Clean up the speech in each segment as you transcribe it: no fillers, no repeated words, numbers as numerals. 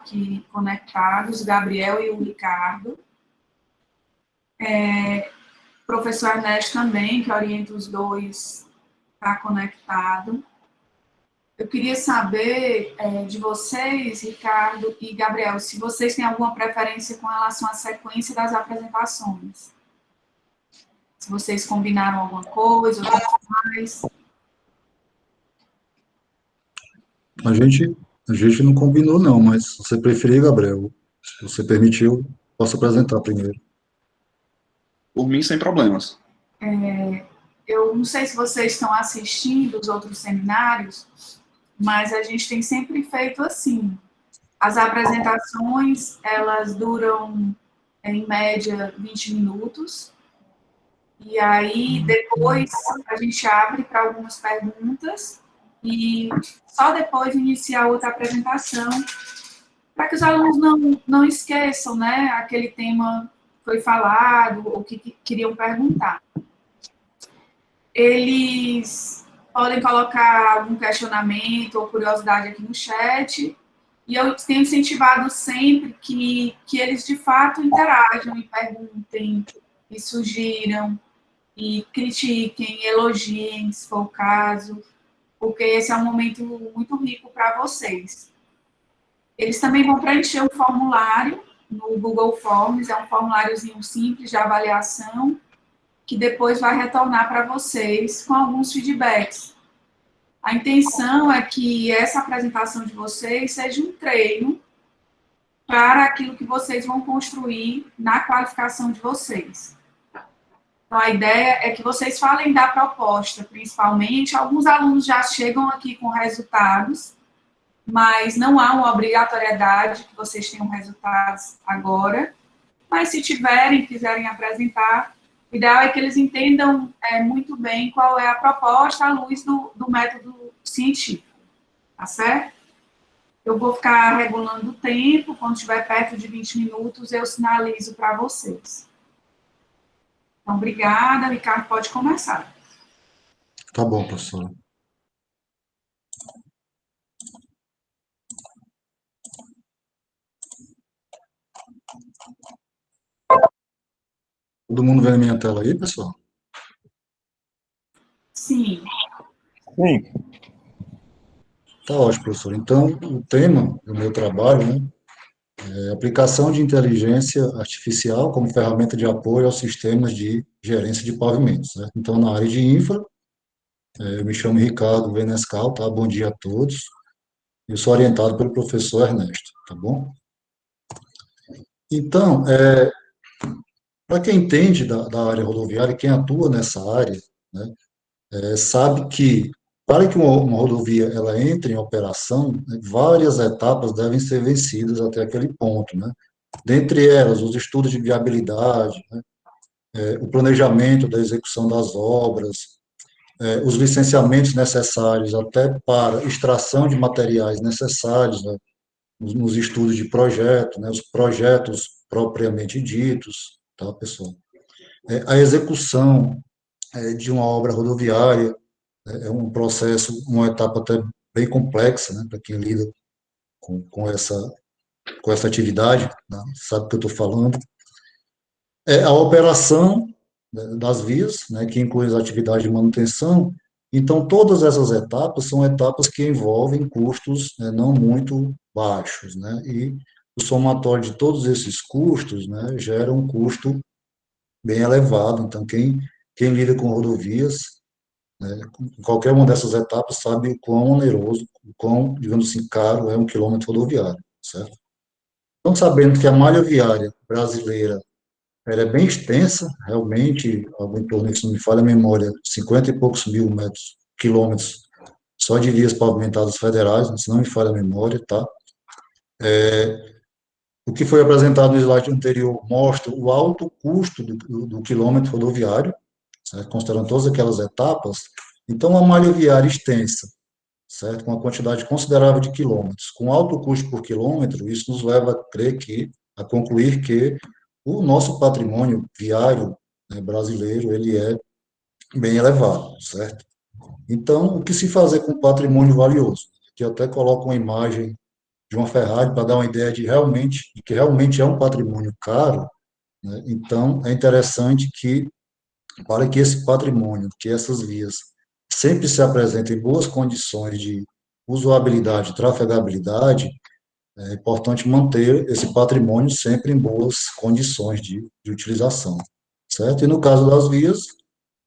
aqui conectados, o Gabriel e o Ricardo. O professor Ernesto também, que orienta os dois, está conectado. Eu queria saber de vocês, Ricardo e Gabriel, se vocês têm alguma preferência com relação à sequência das apresentações. Se vocês combinaram alguma coisa, ou mais. A gente não combinou, não, mas se você preferir, Gabriel, se você permitiu, posso apresentar primeiro. Por mim, sem problemas. Eu não sei se vocês estão assistindo os outros seminários, mas a gente tem sempre feito assim. As apresentações, elas duram, em média, 20 minutos. E aí, depois, a gente abre para algumas perguntas e só depois iniciar outra apresentação, para que os alunos não esqueçam, né, aquele tema que foi falado ou que queriam perguntar. Eles podem colocar algum questionamento ou curiosidade aqui no chat, e eu tenho incentivado sempre que eles, de fato, interajam e perguntem, e sugiram, e critiquem, elogiem, se for o caso, porque esse é um momento muito rico para vocês. Eles também vão preencher um formulário no Google Forms, é um formuláriozinho simples de avaliação, que depois vai retornar para vocês com alguns feedbacks. A intenção é que essa apresentação de vocês seja um treino para aquilo que vocês vão construir na qualificação de vocês. Então, a ideia é que vocês falem da proposta, principalmente. Alguns alunos já chegam aqui com resultados, mas não há uma obrigatoriedade que vocês tenham resultados agora. Mas, se tiverem, quiserem apresentar, o ideal é que eles entendam muito bem qual é a proposta à luz do método científico, tá certo? Eu vou ficar regulando o tempo, quando estiver perto de 20 minutos, eu sinalizo para vocês. Então, obrigada, Ricardo, pode começar. Tá bom, professora. Todo mundo vendo a minha tela aí, pessoal? Sim. Sim. Tá ótimo, professor. Então, o tema do meu trabalho, né, é aplicação de inteligência artificial como ferramenta de apoio aos sistemas de gerência de pavimentos, certo? Então, na área de infra, eu me chamo Ricardo Venescal, tá? Bom dia a todos. Eu sou orientado pelo professor Ernesto, tá bom? Então, para quem entende da área rodoviária, quem atua nessa área, né, sabe que para que uma rodovia ela entre em operação, né, várias etapas devem ser vencidas até aquele ponto, né? Dentre elas, os estudos de viabilidade, né, o planejamento da execução das obras, os licenciamentos necessários até para extração de materiais necessários, né, nos estudos de projeto, né, os projetos propriamente ditos, tá, pessoal? A execução de uma obra rodoviária é um processo, uma etapa até bem complexa, né, para quem lida com essa atividade, né, sabe o que eu estou falando. A operação, né, das vias, né, que inclui as atividades de manutenção. Então, todas essas etapas são etapas que envolvem custos, né, não muito baixos, né, e o somatório de todos esses custos, né, gera um custo bem elevado. Então, quem lida com rodovias, né, qualquer uma dessas etapas sabe o quão oneroso, o quão, digamos assim, caro é um quilômetro rodoviário, certo? Então, sabendo que a malha viária brasileira ela é bem extensa, realmente, algo em torno, se não me falha a memória, 50 e poucos mil quilômetros, só de vias pavimentadas federais, se não me falha a memória, tá? O que foi apresentado no slide anterior mostra o alto custo do quilômetro rodoviário, certo? Considerando todas aquelas etapas. Então, uma malha viária extensa, certo? Com uma quantidade considerável de quilômetros, com alto custo por quilômetro, isso nos leva a concluir que o nosso patrimônio viário, né, brasileiro, ele é bem elevado, certo? Então, o que se fazer com patrimônio valioso? Que eu até coloco uma imagem de uma Ferrari, para dar uma ideia de que realmente é um patrimônio caro, né? Então, é interessante que, para que esse patrimônio, que essas vias sempre se apresentem em boas condições de usabilidade, trafegabilidade, é importante manter esse patrimônio sempre em boas condições de utilização, certo? E no caso das vias,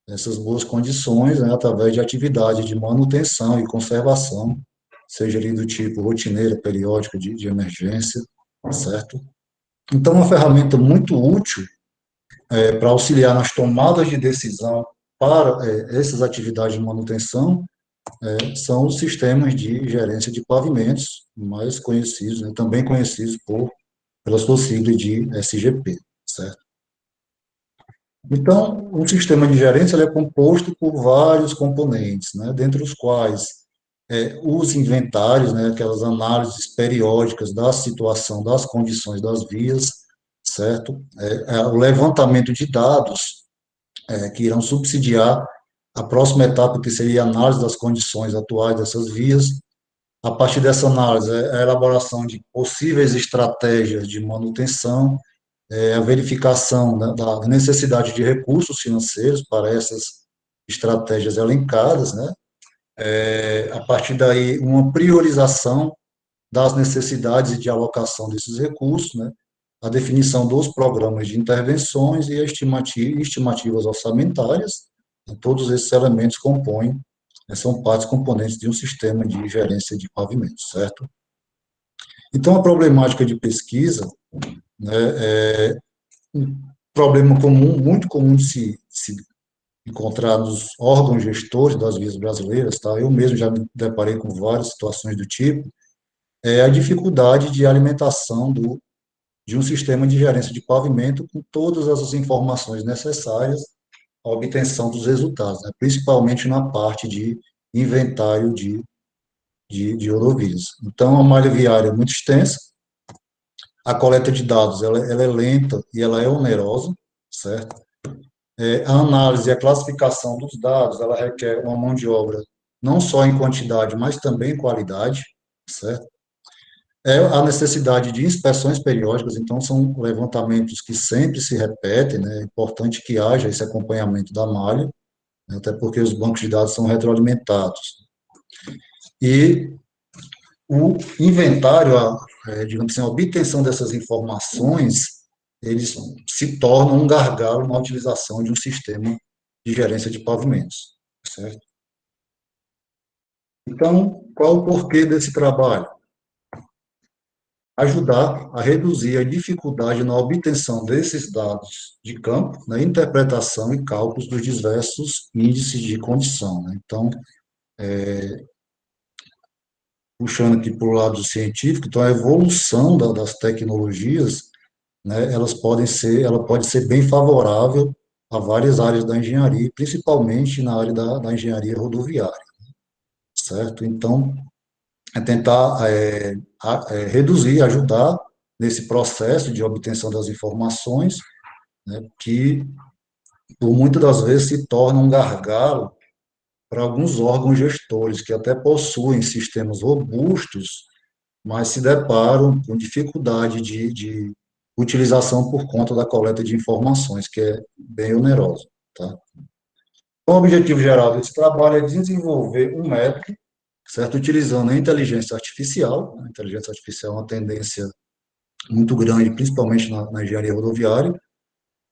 essas boas condições, né, através de atividade de manutenção e conservação, seja ali do tipo rotineira, periódica, de emergência, certo? Então, uma ferramenta muito útil para auxiliar nas tomadas de decisão para essas atividades de manutenção são os sistemas de gerência de pavimentos, mais conhecidos, né, também conhecidos pela sua sigla de SGP, certo? Então, o sistema de gerência ele é composto por vários componentes, né, dentre os quais os inventários, né, aquelas análises periódicas da situação, das condições das vias, certo? O levantamento de dados que irão subsidiar a próxima etapa, que seria a análise das condições atuais dessas vias. A partir dessa análise, a elaboração de possíveis estratégias de manutenção, a verificação da necessidade de recursos financeiros para essas estratégias elencadas, né? A partir daí, uma priorização das necessidades e de alocação desses recursos, né? A definição dos programas de intervenções e estimativas orçamentárias. Todos esses elementos compõem, são partes componentes de um sistema de gerência de pavimentos, certo? Então, a problemática de pesquisa, né, é um problema comum, muito comum de se encontrar nos órgãos gestores das vias brasileiras, tá? Eu mesmo já me deparei com várias situações do tipo, é a dificuldade de alimentação de um sistema de gerência de pavimento com todas as informações necessárias à obtenção dos resultados, né? Principalmente na parte de inventário de rodovias. Então, a malha viária é muito extensa, a coleta de dados ela é lenta e ela é onerosa, certo? A análise e a classificação dos dados, ela requer uma mão de obra não só em quantidade, mas também em qualidade, certo? A necessidade de inspeções periódicas, então são levantamentos que sempre se repetem, né? É importante que haja esse acompanhamento da malha, né? Até porque os bancos de dados são retroalimentados. E o inventário, digamos assim, a obtenção dessas informações, eles se tornam um gargalo na utilização de um sistema de gerência de pavimentos, certo? Então, qual o porquê desse trabalho? Ajudar a reduzir a dificuldade na obtenção desses dados de campo, na interpretação e cálculos dos diversos índices de condição, né? Então, puxando aqui para o lado científico, então a evolução das tecnologias, né, ela pode ser bem favorável a várias áreas da engenharia, principalmente na área da engenharia rodoviária, certo? Então, é tentar reduzir, ajudar nesse processo de obtenção das informações, né, que, por muitas das vezes, se torna um gargalo para alguns órgãos gestores, que até possuem sistemas robustos, mas se deparam com dificuldade de utilização por conta da coleta de informações, que é bem onerosa, tá? Então, o objetivo geral desse trabalho é desenvolver um método, certo? Utilizando a inteligência artificial. A inteligência artificial é uma tendência muito grande, principalmente na engenharia rodoviária,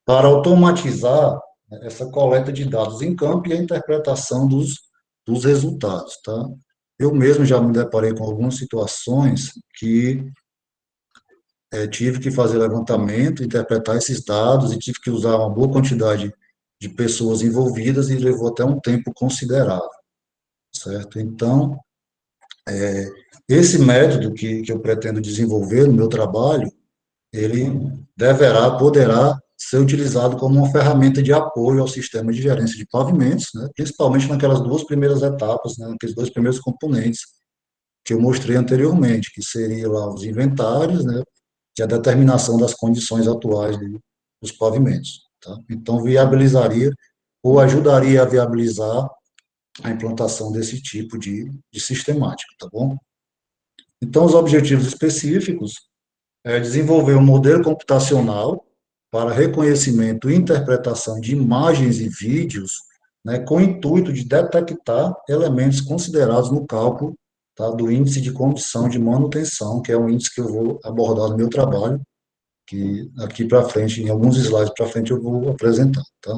para automatizar, né, essa coleta de dados em campo e a interpretação dos resultados, tá? Eu mesmo já me deparei com algumas situações que tive que fazer levantamento, interpretar esses dados e tive que usar uma boa quantidade de pessoas envolvidas e levou até um tempo considerável, certo? Então, esse método que eu pretendo desenvolver no meu trabalho, ele poderá ser utilizado como uma ferramenta de apoio ao sistema de gerência de pavimentos, né, principalmente naquelas duas primeiras etapas, né, naqueles dois primeiros componentes que eu mostrei anteriormente, que seria lá os inventários, né, e a determinação das condições atuais dos pavimentos, tá? Então, viabilizaria ou ajudaria a viabilizar a implantação desse tipo de sistemática, tá bom? Então, os objetivos específicos é desenvolver um modelo computacional para reconhecimento e interpretação de imagens e vídeos, né, com o intuito de detectar elementos considerados no cálculo, tá, do índice de condição de manutenção, que é um índice que eu vou abordar no meu trabalho, que aqui para frente, em alguns slides para frente, eu vou apresentar. Tá?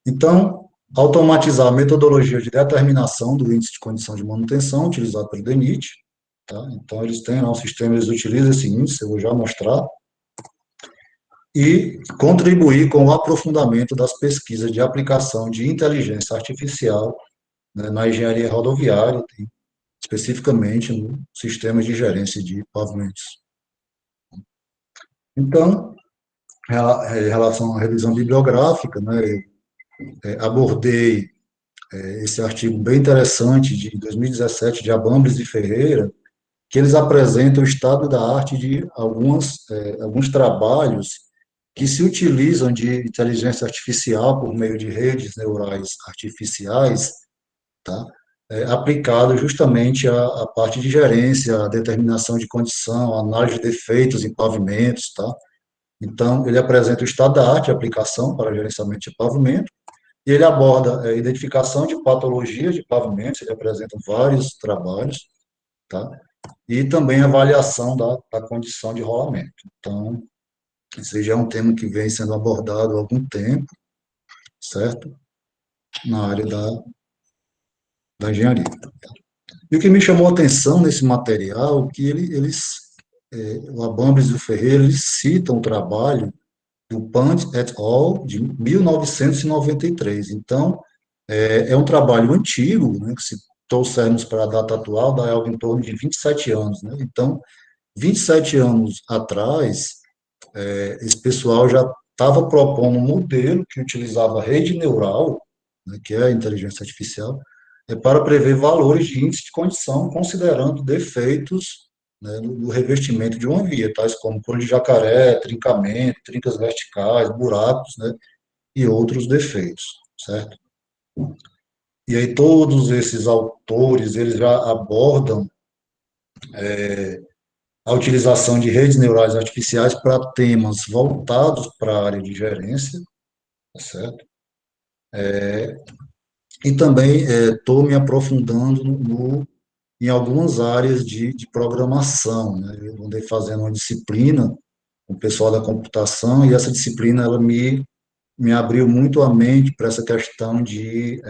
Então, automatizar a metodologia de determinação do índice de condição de manutenção utilizado pelo DENIT. Tá? Então, eles têm lá um sistema, eles utilizam esse índice, eu vou já mostrar, e contribuir com o aprofundamento das pesquisas de aplicação de inteligência artificial, né, na engenharia rodoviária, especificamente no sistema de gerência de pavimentos. Então, em relação à revisão bibliográfica, né, eu abordei esse artigo bem interessante de 2017 de Abambres e Ferreira, que eles apresentam o estado da arte de alguns trabalhos que se utilizam de inteligência artificial por meio de redes neurais artificiais, tá? Aplicado justamente à parte de gerência, à determinação de condição, à análise de defeitos em pavimentos, tá? Então, ele apresenta o estado da arte, a aplicação para gerenciamento de pavimento, e ele aborda a identificação de patologias de pavimentos, ele apresenta vários trabalhos, tá? E também a avaliação da condição de rolamento. Então, esse já é um tema que vem sendo abordado há algum tempo, certo? Na área da engenharia. E o que me chamou a atenção nesse material, que o Abambres e o Ferreira, eles citam o trabalho do Pant et al., de 1993. Então, é um trabalho antigo, né, que se trouxermos para a data atual, dá algo em torno de 27 anos. Né? Então, 27 anos atrás, esse pessoal já estava propondo um modelo que utilizava rede neural, né, que é a inteligência artificial, para prever valores de índice de condição, considerando defeitos, né, no revestimento de uma via, tais como cor de jacaré, trincamento, trincas verticais, buracos, né, e outros defeitos, certo? E aí todos esses autores, eles já abordam a utilização de redes neurais artificiais para temas voltados para a área de gerência, tá certo? E também estou me aprofundando em algumas áreas de programação, né? Eu andei fazendo uma disciplina com o pessoal da computação e essa disciplina ela me abriu muito a mente para essa questão de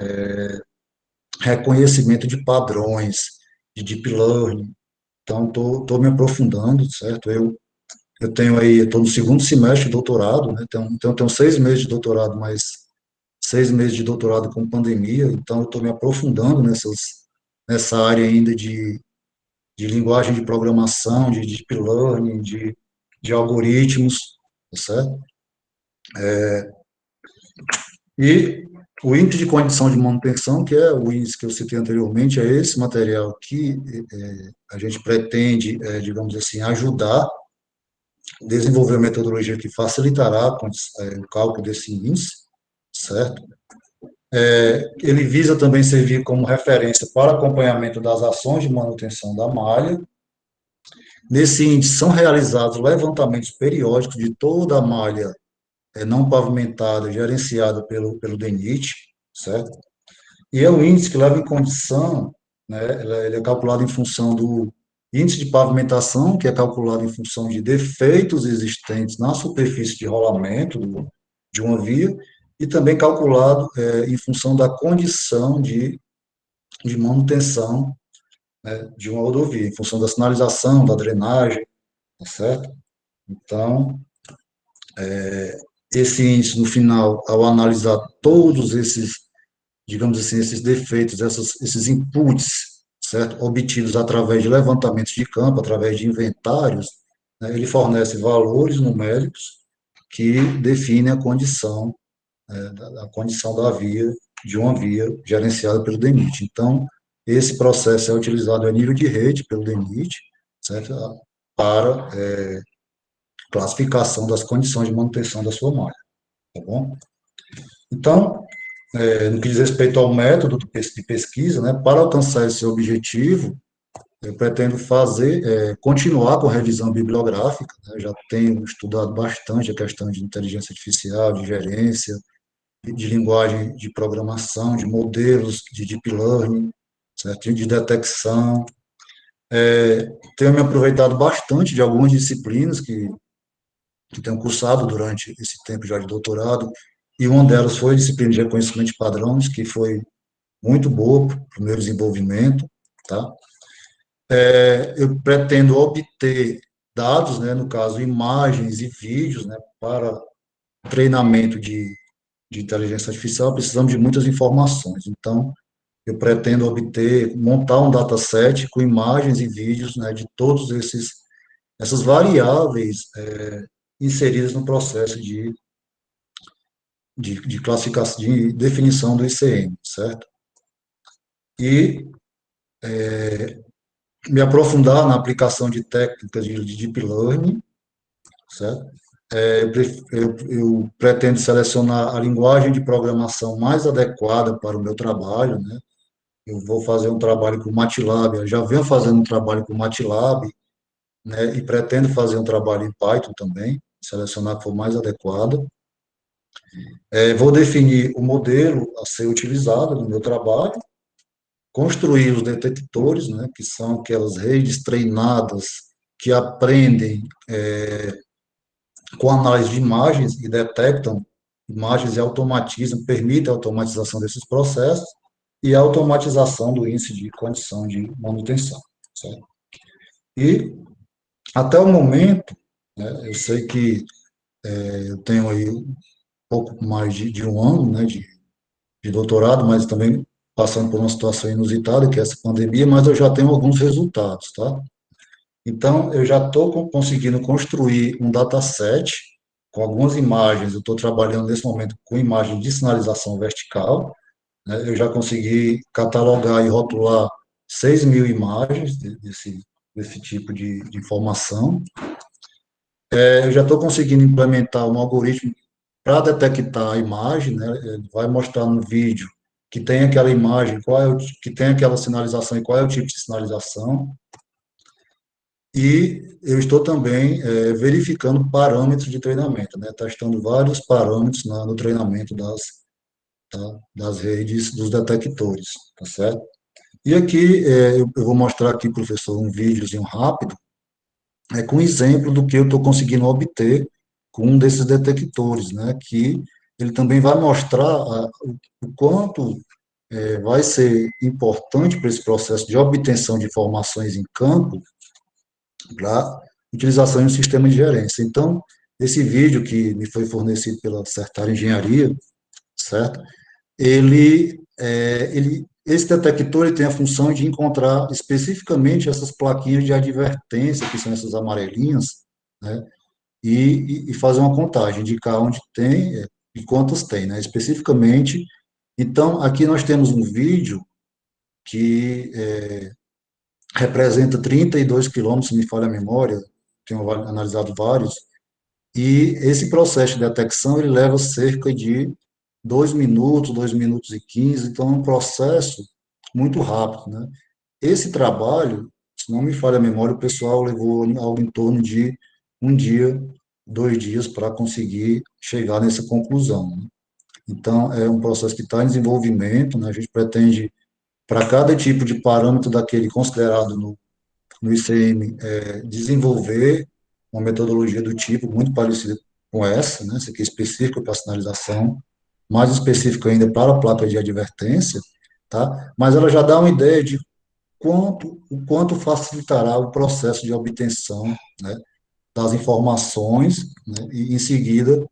reconhecimento de padrões, de deep learning. Então, estou me aprofundando, certo? Eu tenho aí, estou no segundo semestre de doutorado, né? Então, tenho 6 meses de doutorado, mas 6 meses de doutorado com pandemia, então eu estou me aprofundando nessa área ainda de linguagem de programação, de deep learning, de algoritmos, tá certo? E o índice de condição de manutenção, que é o índice que eu citei anteriormente, é esse material que a gente pretende, digamos assim, ajudar, desenvolver uma metodologia que facilitará o cálculo desse índice, certo? Ele visa também servir como referência para acompanhamento das ações de manutenção da malha. Nesse índice são realizados levantamentos periódicos de toda a malha não pavimentada, gerenciada pelo DENIT, certo? E é um índice que leva em condição, né, ele é calculado em função do índice de pavimentação, que é calculado em função de defeitos existentes na superfície de rolamento de uma via, e também calculado em função da condição de manutenção, né, de uma rodovia, em função da sinalização, da drenagem, tá certo? Então, esse índice, no final, ao analisar todos esses, digamos assim, esses defeitos, esses inputs, certo? Obtidos através de levantamentos de campo, através de inventários, né, ele fornece valores numéricos que definem a condição da via, de uma via gerenciada pelo DENIT. Então, esse processo é utilizado a nível de rede pelo DENIT, certo? Para classificação das condições de manutenção da sua malha, tá bom? Então, no que diz respeito ao método de pesquisa, né, para alcançar esse objetivo, eu pretendo continuar com a revisão bibliográfica, né? Já tenho estudado bastante a questão de inteligência artificial, de gerência, de linguagem de programação, de modelos de deep learning, certo? De detecção. Tenho me aproveitado bastante de algumas disciplinas que tenho cursado durante esse tempo já de doutorado, e uma delas foi a disciplina de reconhecimento de padrões, que foi muito boa para o meu desenvolvimento, tá? Eu pretendo obter dados, né, no caso, imagens e vídeos, né, para treinamento de inteligência artificial, precisamos de muitas informações. Então, eu pretendo montar um dataset com imagens e vídeos, né, de todos essas variáveis inseridas no processo de classificação, de definição do ICM, certo? E me aprofundar na aplicação de técnicas de deep learning, certo? Eu pretendo selecionar a linguagem de programação mais adequada para o meu trabalho, né? Eu vou fazer um trabalho com MATLAB, eu já venho fazendo um trabalho com MATLAB, né? E pretendo fazer um trabalho em Python também, selecionar a que for mais adequada. Vou definir o modelo a ser utilizado no meu trabalho, construir os detectores, né? Que são aquelas redes treinadas que aprendem com análise de imagens e detectam imagens e automatizam, permitem a automatização desses processos e a automatização do índice de condição de manutenção, certo? E, até o momento, né, eu sei que eu tenho aí um pouco mais de um ano, né, de doutorado, mas também passando por uma situação inusitada, que é essa pandemia, mas eu já tenho alguns resultados, tá? Então, eu já estou conseguindo construir um dataset com algumas imagens. Eu estou trabalhando nesse momento com imagem de sinalização vertical, né? Eu já consegui catalogar e rotular 6.000 imagens desse tipo de informação. Eu já estou conseguindo implementar um algoritmo para detectar a imagem, né? Ele vai mostrar no vídeo que tem aquela imagem, que tem aquela sinalização e qual é o tipo de sinalização. E eu estou também verificando parâmetros de treinamento, né, testando vários parâmetros no treinamento das redes dos detectores, tá certo? E aqui eu vou mostrar aqui, professor, um videozinho rápido, com um exemplo do que eu estou conseguindo obter com um desses detectores, né, que ele também vai mostrar o quanto vai ser importante para esse processo de obtenção de informações em campo para utilização em um sistema de gerência. Então, esse vídeo que me foi fornecido pela Certar Engenharia, certo? Esse detector ele tem a função de encontrar especificamente essas plaquinhas de advertência, que são essas amarelinhas, né? E fazer uma contagem, indicar onde tem e quantas tem, né? Especificamente. Então, aqui nós temos um vídeo que representa 32 quilômetros, se me falha a memória, tenho analisado vários, e esse processo de detecção, ele leva cerca de 2 minutos, 2 minutos e 15, então é um processo muito rápido, né? Esse trabalho, se não me falha a memória, o pessoal levou algo em torno de um dia, 2 dias para conseguir chegar nessa conclusão, né? Então, é um processo que está em desenvolvimento, né? A gente pretende, para cada tipo de parâmetro daquele considerado no ICM, desenvolver uma metodologia do tipo muito parecida com essa, né? Essa aqui é específica para sinalização, mais específica ainda para a placa de advertência, tá? Mas ela já dá uma ideia de o quanto facilitará o processo de obtenção, né, das informações, né, e, em seguida,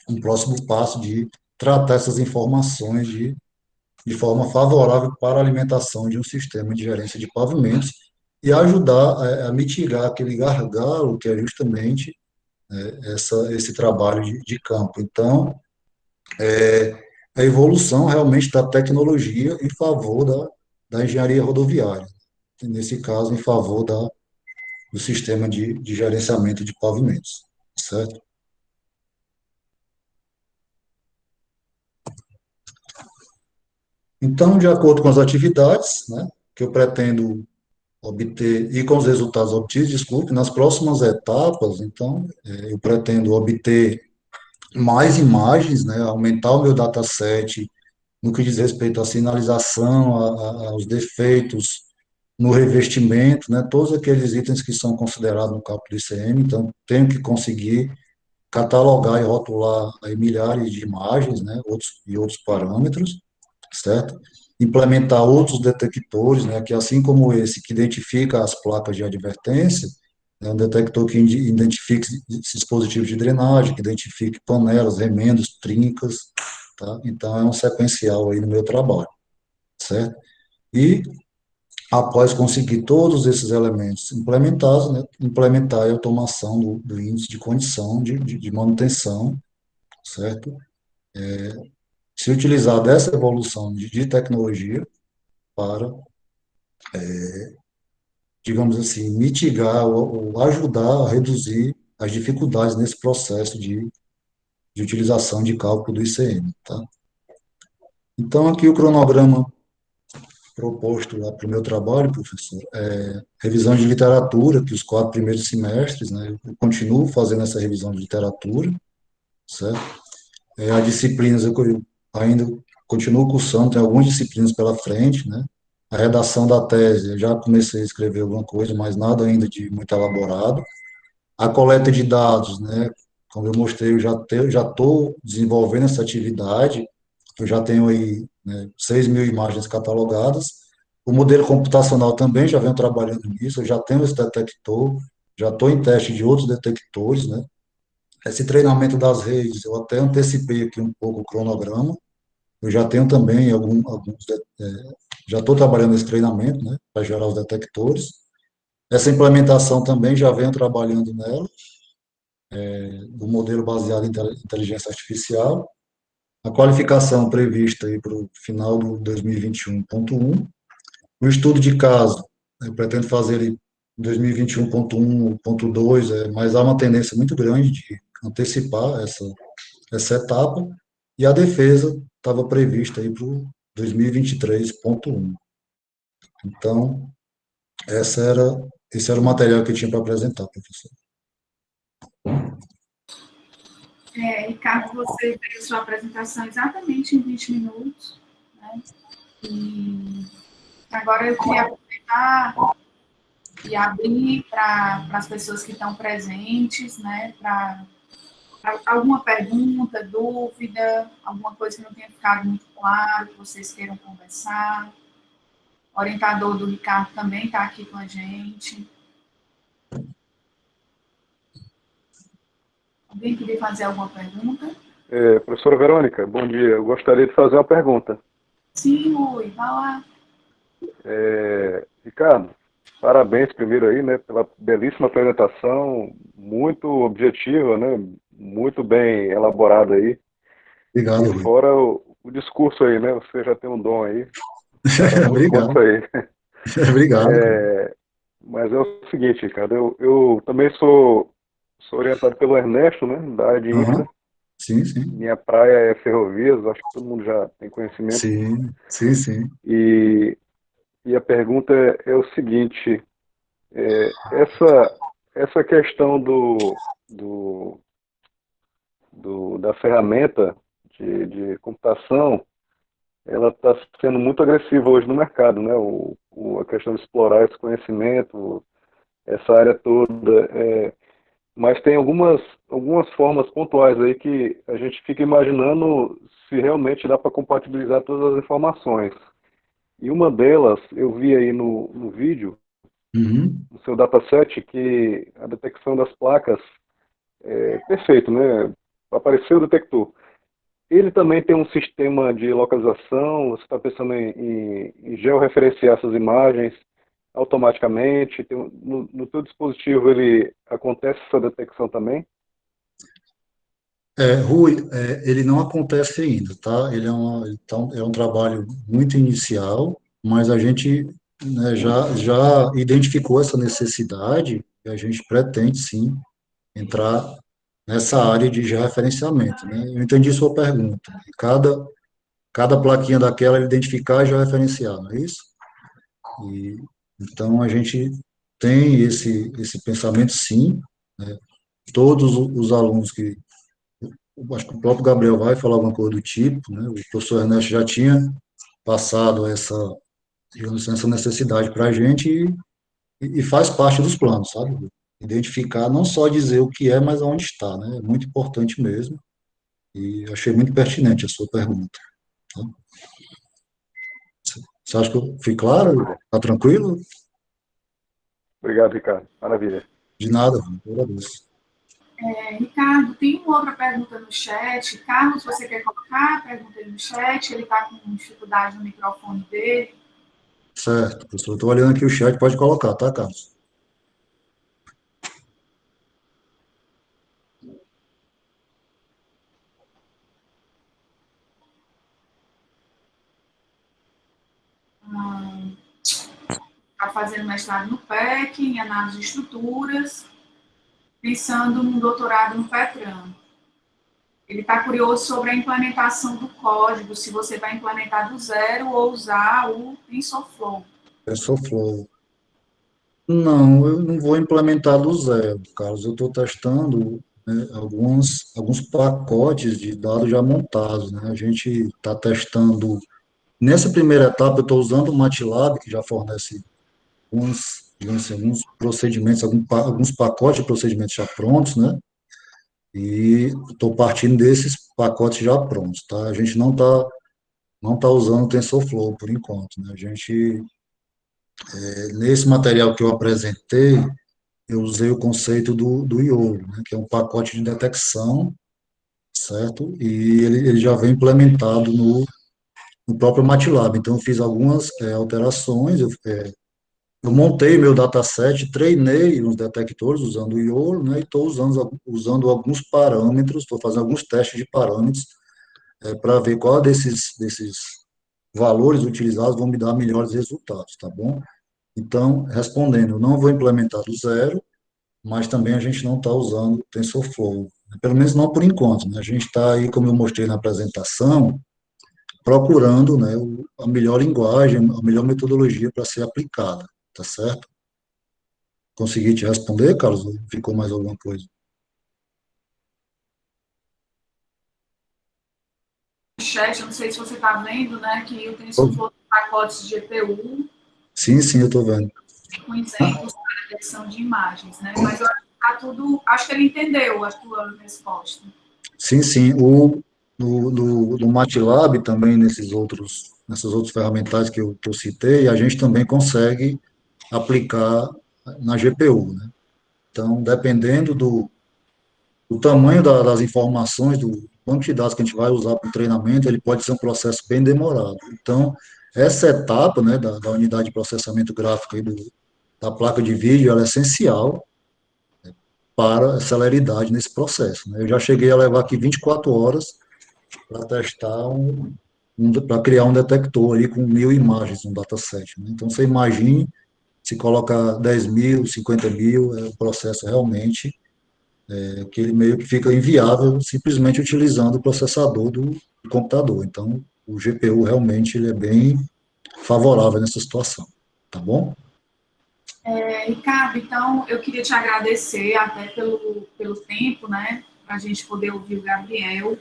um próximo passo de tratar essas informações de forma favorável para a alimentação de um sistema de gerência de pavimentos e ajudar a mitigar aquele gargalo que é justamente esse trabalho de campo. Então, a evolução realmente da tecnologia em favor da engenharia rodoviária, nesse caso, em favor do sistema de gerenciamento de pavimentos, certo? Então, de acordo com as atividades, né, que eu pretendo obter, e com os resultados obtidos, desculpe, nas próximas etapas, então, eu pretendo obter mais imagens, né, aumentar o meu dataset no que diz respeito à sinalização, aos defeitos no revestimento, né, todos aqueles itens que são considerados no cálculo do ICM, então tenho que conseguir catalogar e rotular aí milhares de imagens, né, outros parâmetros, certo? Implementar outros detectores, né, que assim como esse que identifica as placas de advertência, é um detector que identifique dispositivos de drenagem, que identifique panelas, remendos, trincas, tá? Então é um sequencial aí no meu trabalho, certo? E após conseguir todos esses elementos implementados, né, implementar a automação do índice de condição de manutenção, certo? Se utilizar dessa evolução de tecnologia para, digamos assim, mitigar ou ajudar a reduzir as dificuldades nesse processo de utilização de cálculo do ICM, tá? Então, aqui o cronograma proposto lá para o meu trabalho, professor, é revisão de literatura, que os 4 primeiros semestres, né, eu continuo fazendo essa revisão de literatura, certo? As disciplinas eu ainda continuo cursando, tem algumas disciplinas pela frente, né? A redação da tese, eu já comecei a escrever alguma coisa, mas nada ainda de muito elaborado. A coleta de dados, né? Como eu mostrei, eu já estou desenvolvendo essa atividade, eu já tenho aí, né, 6.000 imagens catalogadas. O modelo computacional também já venho trabalhando nisso, eu já tenho esse detector, já estou em teste de outros detectores, né? Esse treinamento das redes, eu até antecipei aqui um pouco o cronograma, eu já tenho também já estou trabalhando nesse treinamento, né, para gerar os detectores. Essa implementação também já venho trabalhando nela, do modelo baseado em inteligência artificial. A qualificação prevista aí para o final do 2021.1. O estudo de caso, eu pretendo fazer ele em 2021.1.2, mas há uma tendência muito grande de antecipar essa etapa, e a defesa estava prevista aí para o 2023.1. Então, esse era o material que eu tinha para apresentar, professor. Ricardo, você fez sua apresentação exatamente em 20 minutos, né? E agora eu queria aproveitar e abrir para as pessoas que estão presentes, né? Para alguma pergunta, dúvida, alguma coisa que não tenha ficado muito claro, que vocês queiram conversar. O orientador do Ricardo também está aqui com a gente. Alguém queria fazer alguma pergunta? Professora Verônica, bom dia. Eu gostaria de fazer uma pergunta. Sim, Rui, vai lá. Ricardo, parabéns primeiro aí, né, pela belíssima apresentação, muito objetiva, né, muito bem elaborada aí. Obrigado, E Rui. fora o discurso aí, né, você já tem um dom aí. Muito bom Obrigado. isso aí. Obrigado. Mas é o seguinte, Ricardo, eu também sou orientado pelo Ernesto, né, da área de infra. Sim, sim. Minha praia é ferrovias, acho que todo mundo já tem conhecimento. Sim, sim, sim. E a pergunta é o seguinte, essa questão da ferramenta de computação, ela está sendo muito agressiva hoje no mercado, né? A questão de explorar esse conhecimento, essa área toda, mas tem algumas formas pontuais aí que a gente fica imaginando se realmente dá para compatibilizar todas as informações. E uma delas, eu vi aí no vídeo, Uhum. no seu dataset, que a detecção das placas é perfeito, né? Apareceu o detector. Ele também tem um sistema de localização, você está pensando em georreferenciar essas imagens automaticamente, no teu dispositivo ele acontece essa detecção também? Rui, ele não acontece ainda, tá? Então, é um trabalho muito inicial, mas a gente, né, já identificou essa necessidade e a gente pretende, sim, entrar nessa área de georreferenciamento, né? Eu entendi sua pergunta. Cada plaquinha daquela identificar e georreferenciar, não é isso? E Então, a gente tem esse pensamento, sim, né? Todos os alunos que, eu acho que o próprio Gabriel vai falar alguma coisa do tipo, né? O professor Ernesto já tinha passado digamos assim, essa necessidade para a gente e faz parte dos planos, sabe? Identificar, não só dizer o que é, mas aonde está, né? É muito importante mesmo. E achei muito pertinente a sua pergunta. Tá? Você acha que eu fui claro? Maravilha. Está tranquilo? Obrigado, Ricardo. Maravilha. De nada, eu agradeço. Ricardo, tem uma outra pergunta no chat. Carlos, você quer colocar a pergunta aí no chat? Ele está com dificuldade no microfone dele. Certo, professor. Estou olhando aqui o chat, pode colocar, tá, Carlos? Está fazendo mestrado no PEC, em análise de estruturas, pensando num doutorado no PETRAN. Ele está curioso sobre a implementação do código, se você vai implementar do zero ou usar o TensorFlow. TensorFlow. Não, eu não vou implementar do zero, Carlos. Eu estou testando, né, alguns pacotes de dados já montados, né? A gente está testando. Nessa primeira etapa, eu estou usando o MATLAB, que já fornece digamos assim, alguns procedimentos, alguns pacotes de procedimentos já prontos, né? E estou partindo desses pacotes já prontos, tá? A gente não tá usando o TensorFlow por enquanto, né? A gente, nesse material que eu apresentei, eu usei o conceito do IOLO, né? Que é um pacote de detecção, certo? E ele já vem implementado no próprio MATLAB. Então, eu fiz algumas alterações, eu montei meu dataset, treinei uns detectores usando o IOLO, né, e estou usando alguns parâmetros, estou fazendo alguns testes de parâmetros para ver qual desses valores utilizados vão me dar melhores resultados, tá bom? Então, respondendo, eu não vou implementar do zero, mas também a gente não está usando o TensorFlow, né, pelo menos não por enquanto, né? A gente está aí, como eu mostrei na apresentação, procurando, né, a melhor linguagem, a melhor metodologia para ser aplicada, tá certo? Consegui te responder, Carlos? Ou ficou mais alguma coisa? No chat, eu não sei se você está vendo, né, que o TensorFlow tem pacotes de GPU Sim, sim, eu estou vendo. com Ah, exemplos para detecção de imagens, né? Mas eu acho que tá tudo. Acho que ele entendeu a tua resposta. sim, sim. No MATLAB também, nessas outros ferramentais que eu citei, a gente também consegue aplicar na GPU, né? Então, dependendo do tamanho das informações, do banco de dados que a gente vai usar para o treinamento, ele pode ser um processo bem demorado. Então, essa etapa, né, da unidade de processamento gráfico aí da placa de vídeo, ela é essencial para a celeridade nesse processo, né? Eu já cheguei a levar aqui 24 horas para testar para criar um detector ali com 1.000 imagens no dataset, né? Então, você imagine se coloca 10.000, 50.000, o processo realmente que ele meio que fica inviável simplesmente utilizando o processador do computador. Então, o GPU realmente ele é bem favorável nessa situação, tá bom? Ricardo, então eu queria te agradecer até pelo tempo, né? Para a gente poder ouvir o Gabriel.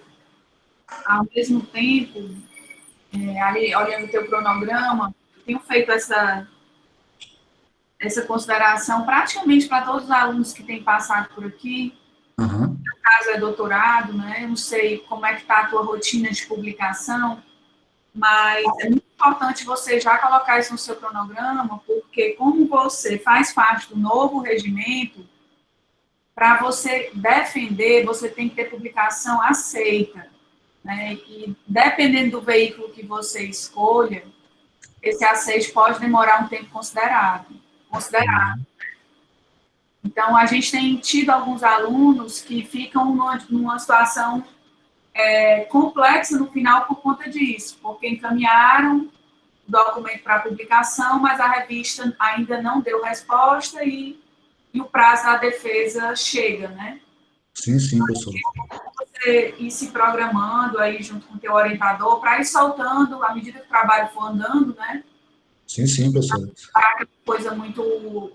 Ao mesmo tempo, ali, olhando o teu cronograma, eu tenho feito essa consideração praticamente para todos os alunos que têm passado por aqui. Aham. No caso é doutorado, né? Eu não sei como é que está a tua rotina de publicação, mas é muito importante você já colocar isso no seu cronograma, porque como você faz parte do novo regimento, para você defender, você tem que ter publicação aceita, né? E dependendo do veículo que você escolha, esse aceite pode demorar um tempo considerável. Então, a gente tem tido alguns alunos que ficam numa situação complexa no final por conta disso, porque encaminharam o documento para publicação, mas a revista ainda não deu resposta e o prazo da defesa chega, né? Sim, sim, professor. Você ir se programando aí junto com o teu orientador para ir soltando, à medida que o trabalho for andando, né? Sim, sim, professor. Coisa muito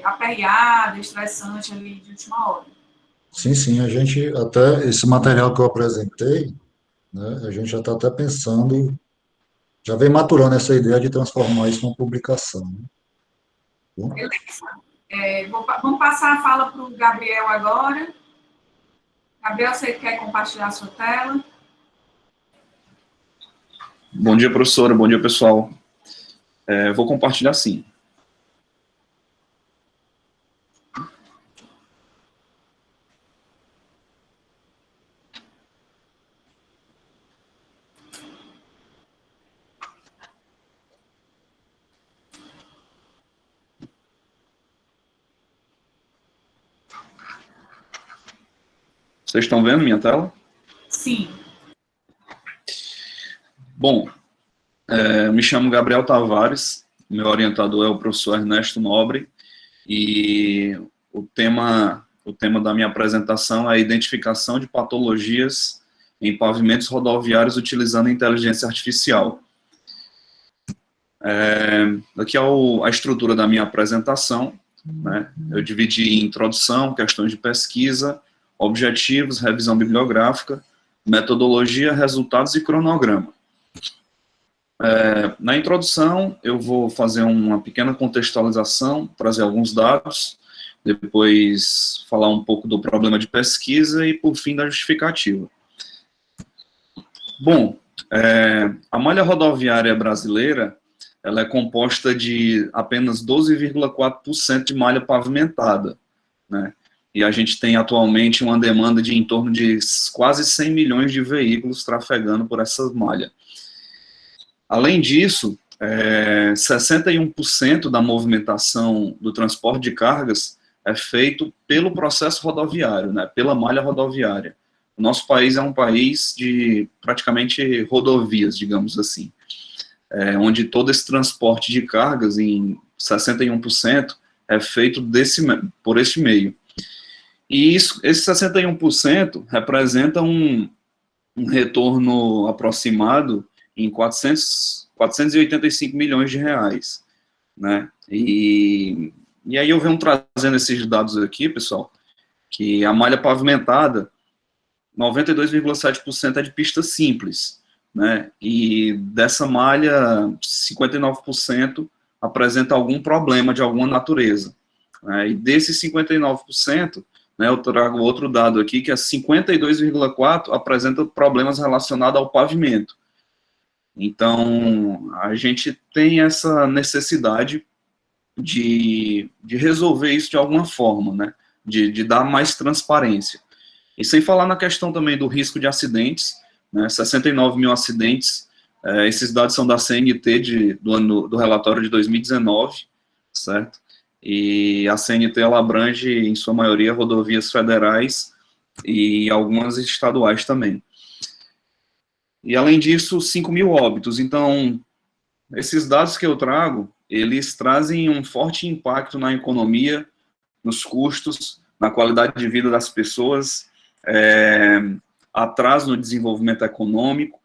aperreada, estressante ali de última hora. Sim, sim, a gente, até esse material que eu apresentei, né, a gente já está até pensando, já vem maturando essa ideia de transformar isso numa publicação, né? Bom, Vamos passar a fala para o Gabriel agora. Gabriel, você quer compartilhar a sua tela? Bom dia, professora. Bom dia, pessoal. Vou compartilhar sim. Vocês estão vendo minha tela? Sim. Bom, me chamo Gabriel Tavares, meu orientador é o professor Ernesto Nobre, e o tema da minha apresentação é a identificação de patologias em pavimentos rodoviários utilizando a inteligência artificial. Aqui é a estrutura da minha apresentação, né? Eu dividi em introdução, questões de pesquisa, objetivos, revisão bibliográfica, metodologia, resultados e cronograma. Na introdução, eu vou fazer uma pequena contextualização, trazer alguns dados, depois falar um pouco do problema de pesquisa e, por fim, da justificativa. Bom, a malha rodoviária brasileira, ela é composta de apenas 12,4% de malha pavimentada, né? E a gente tem atualmente uma demanda de em torno de quase 100 milhões de veículos trafegando por essa malha. Além disso, 61% da movimentação do transporte de cargas é feito pelo processo rodoviário, né, pela malha rodoviária. O nosso país é um país de praticamente rodovias, digamos assim, onde todo esse transporte de cargas, em 61%, é feito por este meio. E esse 61% representa um retorno aproximado em 485 milhões de reais, né? E aí eu venho trazendo esses dados aqui, pessoal, que a malha pavimentada, 92,7% é de pista simples, né? E dessa malha, 59% apresenta algum problema de alguma natureza, né? E desses 59%, né, eu trago outro dado aqui, que é 52,4% apresenta problemas relacionados ao pavimento. Então, a gente tem essa necessidade de resolver isso de alguma forma, né? De dar mais transparência. E sem falar na questão também do risco de acidentes, né? 69 mil acidentes, esses dados são da CNT do relatório de 2019, certo? E a CNT, ela abrange, em sua maioria, rodovias federais e algumas estaduais também. E, além disso, 5 mil óbitos. Então, esses dados que eu trago, eles trazem um forte impacto na economia, nos custos, na qualidade de vida das pessoas, atraso no desenvolvimento econômico.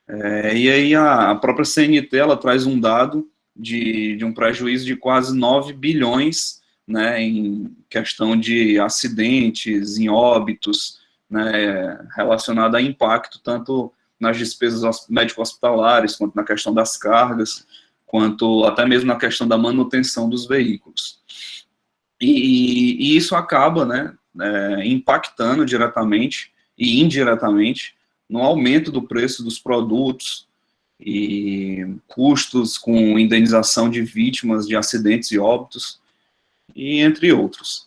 E aí a própria CNT, ela traz um dado de um prejuízo de quase 9 bilhões, né, em questão de acidentes, em óbitos, né, relacionado a impacto, tanto nas despesas médico-hospitalares, quanto na questão das cargas, quanto até mesmo na questão da manutenção dos veículos. E isso acaba, né, impactando diretamente e indiretamente no aumento do preço dos produtos e custos com indenização de vítimas de acidentes e óbitos, e entre outros.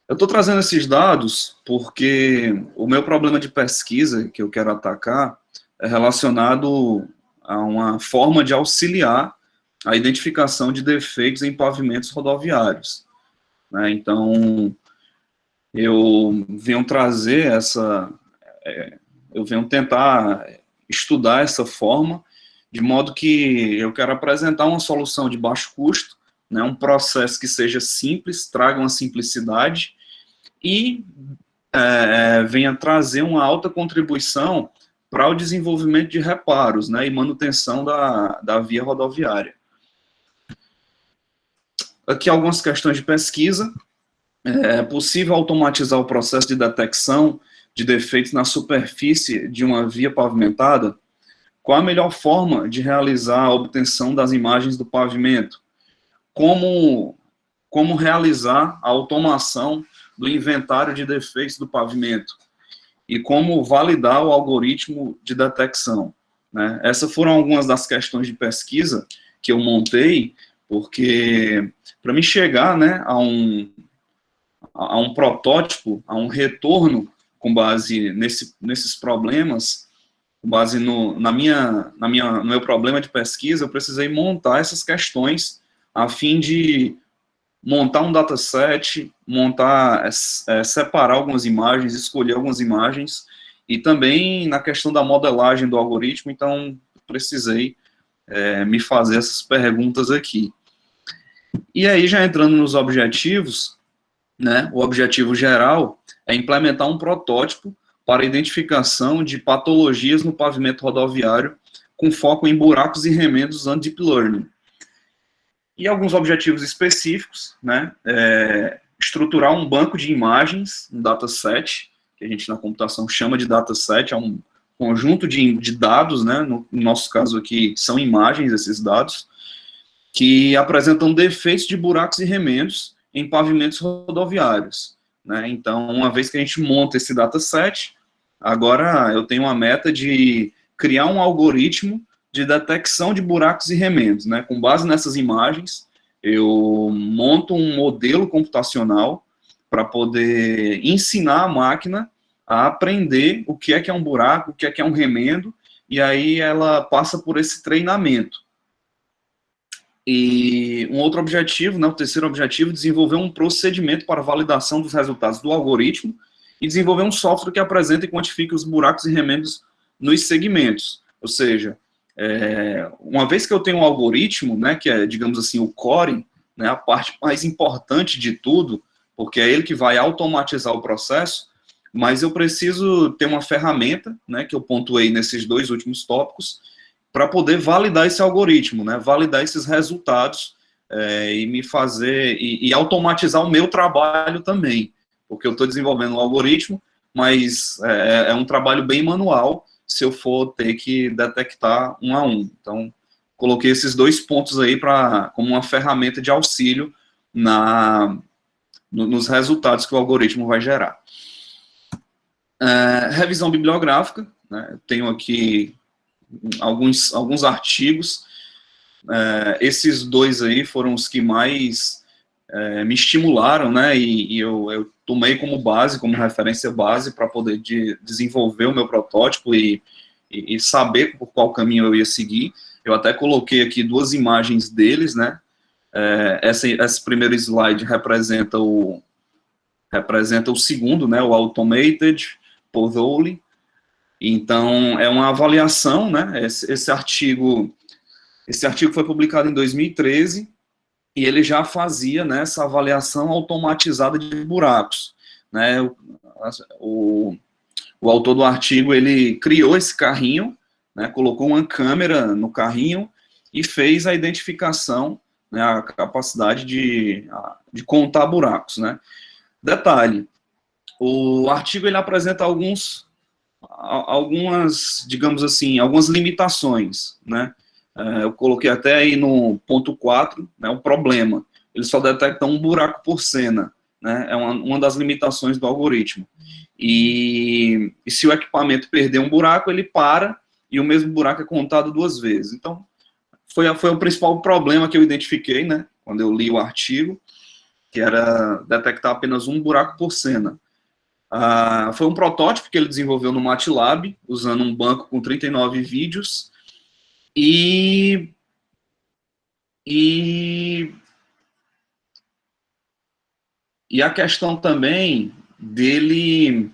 Eu estou trazendo esses dados porque o meu problema de pesquisa que eu quero atacar é relacionado a uma forma de auxiliar a identificação de defeitos em pavimentos rodoviários, né? Então, eu venho trazer eu venho tentar estudar essa forma, de modo que eu quero apresentar uma solução de baixo custo, né, um processo que seja simples, traga uma simplicidade e venha trazer uma alta contribuição para o desenvolvimento de reparos, né, e manutenção da via rodoviária. Aqui algumas questões de pesquisa. É possível automatizar o processo de detecção de defeitos na superfície de uma via pavimentada? Qual a melhor forma de realizar a obtenção das imagens do pavimento? Como realizar a automação do inventário de defeitos do pavimento? E como validar o algoritmo de detecção, né? Essas foram algumas das questões de pesquisa que eu montei, porque para me chegar, né, a um protótipo, a um retorno com base nesses problemas, com base no meu problema de pesquisa, eu precisei montar essas questões a fim de montar um dataset, separar algumas imagens, escolher algumas imagens, e também na questão da modelagem do algoritmo, então precisei me fazer essas perguntas aqui. E aí, já entrando nos objetivos, né, o objetivo geral é implementar um protótipo para a identificação de patologias no pavimento rodoviário, com foco em buracos e remendos usando Deep Learning. E alguns objetivos específicos, né, estruturar um banco de imagens, um dataset, que a gente na computação chama de dataset, é um conjunto de dados, né, no nosso caso aqui são imagens, esses dados, que apresentam defeitos de buracos e remendos em pavimentos rodoviários, né? Então, uma vez que a gente monta esse dataset, agora eu tenho uma meta de criar um algoritmo de detecção de buracos e remendos, né? Com base nessas imagens, eu monto um modelo computacional para poder ensinar a máquina a aprender o que é um buraco, o que é um remendo, e aí ela passa por esse treinamento. E um outro objetivo, né, o terceiro objetivo, desenvolver um procedimento para validação dos resultados do algoritmo e desenvolver um software que apresente e quantifique os buracos e remendos nos segmentos. Ou seja, uma vez que eu tenho um algoritmo, né, que é, digamos assim, o core, né, a parte mais importante de tudo, porque é ele que vai automatizar o processo, mas eu preciso ter uma ferramenta, né, que eu pontuei nesses dois últimos tópicos, para poder validar esse algoritmo, né, validar esses resultados e me fazer, e automatizar o meu trabalho também, porque eu estou desenvolvendo um algoritmo, mas é um trabalho bem manual, se eu for ter que detectar um a um. Então, coloquei esses dois pontos aí como uma ferramenta de auxílio nos resultados que o algoritmo vai gerar. Revisão bibliográfica, né, tenho aqui alguns artigos, esses dois aí foram os que mais me estimularam, né, e eu tomei como base, como referência base, para poder desenvolver o meu protótipo e saber por qual caminho eu ia seguir. Eu até coloquei aqui duas imagens deles, né, esse primeiro slide representa o segundo, né, o Automated Pothole. Então, é uma avaliação, né, esse artigo foi publicado em 2013, e ele já fazia, né, essa avaliação automatizada de buracos, né, o autor do artigo, ele criou esse carrinho, né, colocou uma câmera no carrinho, e fez a identificação, né, a capacidade de contar buracos, né. Detalhe, o artigo, ele apresenta algumas, digamos assim, algumas limitações, né, eu coloquei até aí no ponto 4, né, o problema, ele só detecta um buraco por cena, né, é uma das limitações do algoritmo, e se o equipamento perder um buraco, ele para, e o mesmo buraco é contado duas vezes. Então, foi o principal problema que eu identifiquei, né, quando eu li o artigo, que era detectar apenas um buraco por cena. Foi um protótipo que ele desenvolveu no MATLAB, usando um banco com 39 vídeos, e a questão também dele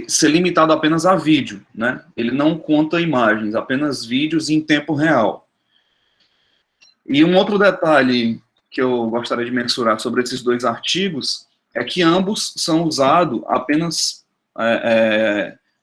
ser limitado apenas a vídeo, né? Ele não conta imagens, apenas vídeos em tempo real. E um outro detalhe que eu gostaria de mensurar sobre esses dois artigos é que ambos são usados apenas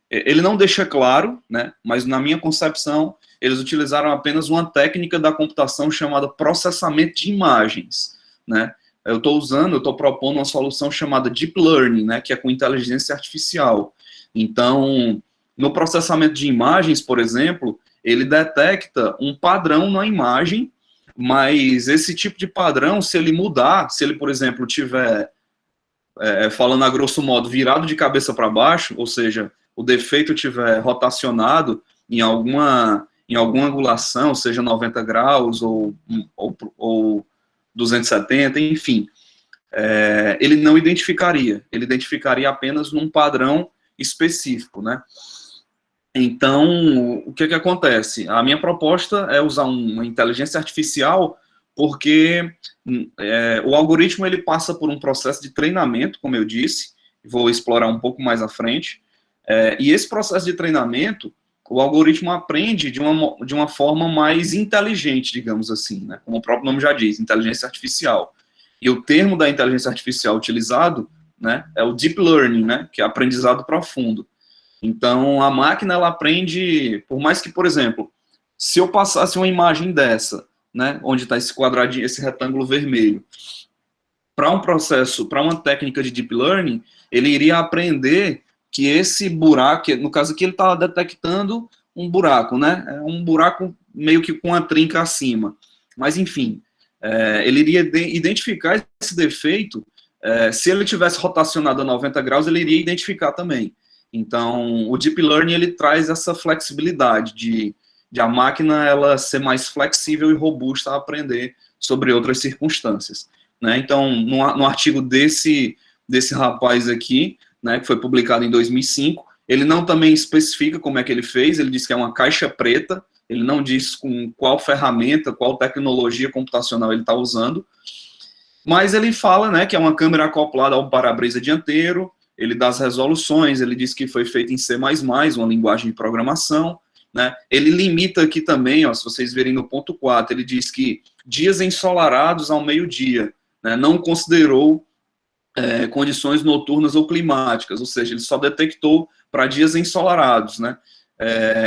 ele não deixa claro, né, mas na minha concepção, eles utilizaram apenas uma técnica da computação chamada processamento de imagens, né. Eu estou propondo uma solução chamada Deep Learning, né, que é com inteligência artificial. Então, no processamento de imagens, por exemplo, ele detecta um padrão na imagem, mas esse tipo de padrão, se ele mudar, se ele, por exemplo, tiver, falando a grosso modo, virado de cabeça para baixo, ou seja, o defeito tiver rotacionado em alguma angulação, seja 90 graus ou 270, enfim, ele não identificaria, ele identificaria apenas num padrão específico, né? Então, o que acontece? A minha proposta é usar uma inteligência artificial, porque o algoritmo ele passa por um processo de treinamento, como eu disse, vou explorar um pouco mais à frente, e esse processo de treinamento, o algoritmo aprende de uma forma mais inteligente, digamos assim, né? Como o próprio nome já diz, inteligência artificial. E o termo da inteligência artificial utilizado, né, é o Deep Learning, né, que é aprendizado profundo. Então, a máquina, ela aprende, por mais que, por exemplo, se eu passasse uma imagem dessa, né, onde está esse quadradinho, esse retângulo vermelho, para um processo, para uma técnica de Deep Learning, ele iria aprender que esse buraco, no caso aqui ele está detectando um buraco, né, é um buraco meio que com a trinca acima, mas enfim, ele iria identificar esse defeito, se ele tivesse rotacionado a 90 graus, ele iria identificar também. Então, o Deep Learning, ele traz essa flexibilidade de a máquina ela ser mais flexível e robusta a aprender sobre outras circunstâncias, né? Então, no artigo desse rapaz aqui, né, que foi publicado em 2005, ele não também especifica como é que ele fez, ele diz que é uma caixa preta, ele não diz com qual ferramenta, qual tecnologia computacional ele está usando, mas ele fala, né, que é uma câmera acoplada ao para-brisa dianteiro, ele dá as resoluções, ele diz que foi feito em C++, uma linguagem de programação, né? Ele limita aqui também, ó, se vocês verem no ponto 4, ele diz que dias ensolarados ao meio-dia, né, não considerou condições noturnas ou climáticas, ou seja, ele só detectou para dias ensolarados, né?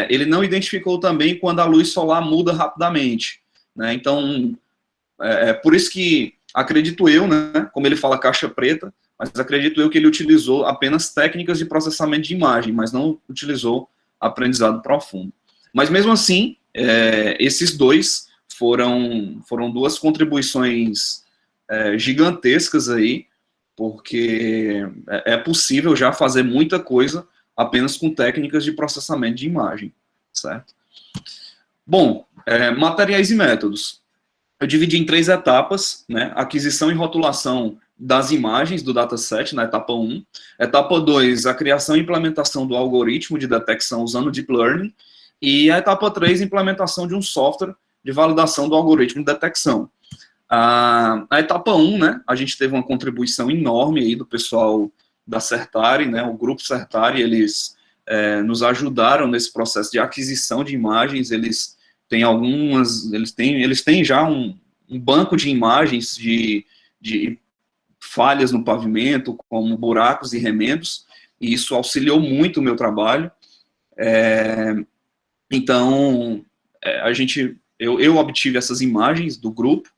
Ele não identificou também quando a luz solar muda rapidamente, né? Então, por isso que, acredito eu, né, como ele fala caixa preta, mas acredito eu que ele utilizou apenas técnicas de processamento de imagem, mas não utilizou aprendizado profundo. Mas mesmo assim, esses dois foram duas contribuições gigantescas aí, porque é possível já fazer muita coisa apenas com técnicas de processamento de imagem, certo? Bom, materiais e métodos. Eu dividi em 3 etapas, né? Aquisição e rotulação das imagens do dataset, na etapa 1. Etapa 2, a criação e implementação do algoritmo de detecção usando Deep Learning. E a etapa 3, implementação de um software de validação do algoritmo de detecção. A etapa 1, né, a gente teve uma contribuição enorme aí do pessoal da Certare, né, o grupo Certare, eles nos ajudaram nesse processo de aquisição de imagens, eles têm já um banco de imagens de falhas no pavimento, como buracos e remendos, e isso auxiliou muito o meu trabalho. Então, eu obtive essas imagens do grupo,